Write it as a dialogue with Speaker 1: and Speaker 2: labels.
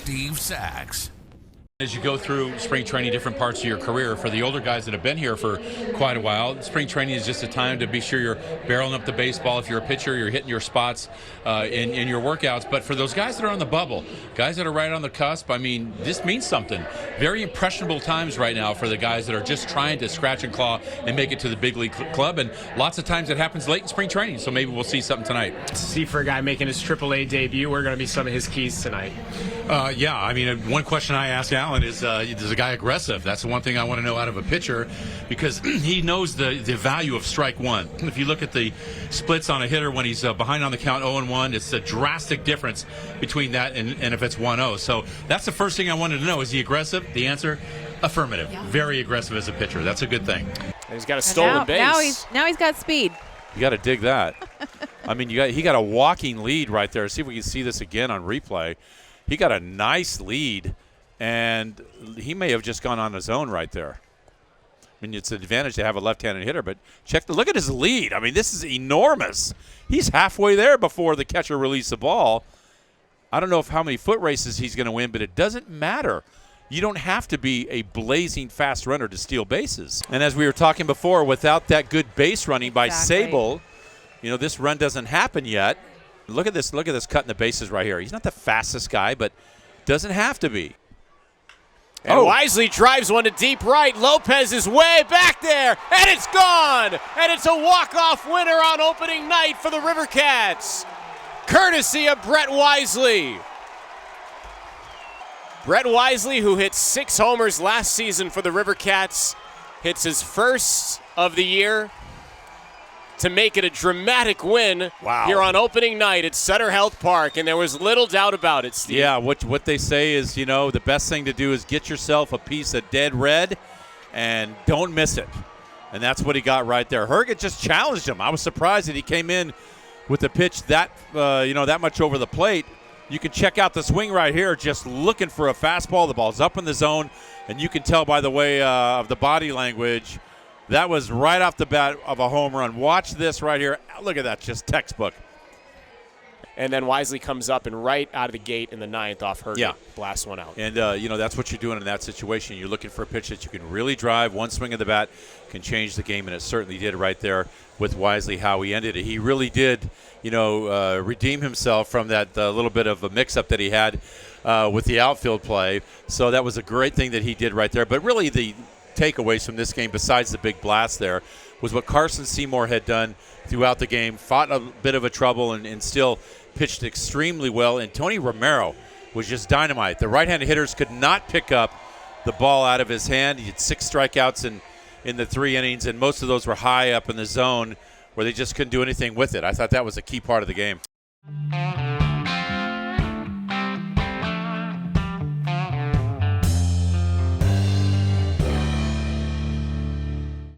Speaker 1: Steve Sax.
Speaker 2: As you go through spring training, different parts of your career, for the older guys that have been here for quite a while, spring training is just a time to be sure you're barreling up the baseball. If you're a pitcher, you're hitting your spots in your workouts. But for those guys that are on the bubble, guys that are right on the cusp, I mean, this means something. Very impressionable times right now for the guys that are just trying to scratch and claw and make it to the big league club. And lots of times it happens late in spring training, so maybe we'll see something tonight.
Speaker 3: See, for a guy making his AAA debut, we're going to be some of his keys tonight.
Speaker 2: Yeah, I mean, one question I ask Alan is a guy aggressive? That's the one thing I want to know out of a pitcher, because he knows the value of strike one. If you look at the splits on a hitter when he's behind on the count 0-1, it's a drastic difference between that and if it's 1-0. So that's the first thing I wanted to know. Is he aggressive? The answer, affirmative. Yeah. Very aggressive as a pitcher. That's a good thing.
Speaker 3: And he's got a stolen base.
Speaker 4: Now he's got speed.
Speaker 5: You got to dig that. I mean, he got a walking lead right there. See if we can see this again on replay. He got a nice lead, and he may have just gone on his own right there. I mean, it's an advantage to have a left-handed hitter, but look at his lead. I mean, this is enormous. He's halfway there before the catcher released the ball. I don't know how many foot races he's going to win, but it doesn't matter. You don't have to be a blazing fast runner to steal bases. And as we were talking before, without that good base running by Sable, this run doesn't happen yet. Look at this cutting the bases right here. He's not the fastest guy, but doesn't have to be.
Speaker 3: And Wisely drives one to deep right. Lopez is way back there, and it's gone. And it's a walk-off winner on opening night for the Rivercats, courtesy of Brett Wisely. Brett Wisely, who hit 6 homers last season for the Rivercats, hits his first of the year to make it a dramatic win here on opening night at Sutter Health Park, and there was little doubt about it, Steve.
Speaker 5: Yeah, what they say is, the best thing to do is get yourself a piece of dead red and don't miss it. And that's what he got right there. Herget just challenged him. I was surprised that he came in with the pitch that much over the plate. You can check out the swing right here, just looking for a fastball. The ball's up in the zone, and you can tell by the way of the body language, that was right off the bat of a home run. Watch this right here. Look at that, just textbook.
Speaker 3: And then Wisely comes up and right out of the gate in the 9th off Herget, blasts one out.
Speaker 5: And, that's what you're doing in that situation. You're looking for a pitch that you can really drive. One swing of the bat can change the game, and it certainly did right there with Wisely, how he ended it. He really did, redeem himself from that little bit of a mix-up that he had with the outfield play. So that was a great thing that he did right there. But really the takeaways from this game, besides the big blast there, was what Carson Seymour had done throughout the game, fought a bit of a trouble and still pitched extremely well. And Tony Romero was just dynamite. The right-handed hitters could not pick up the ball out of his hand. He had 6 strikeouts in the 3 innings, and most of those were high up in the zone where they just couldn't do anything with it. I thought that was a key part of the game.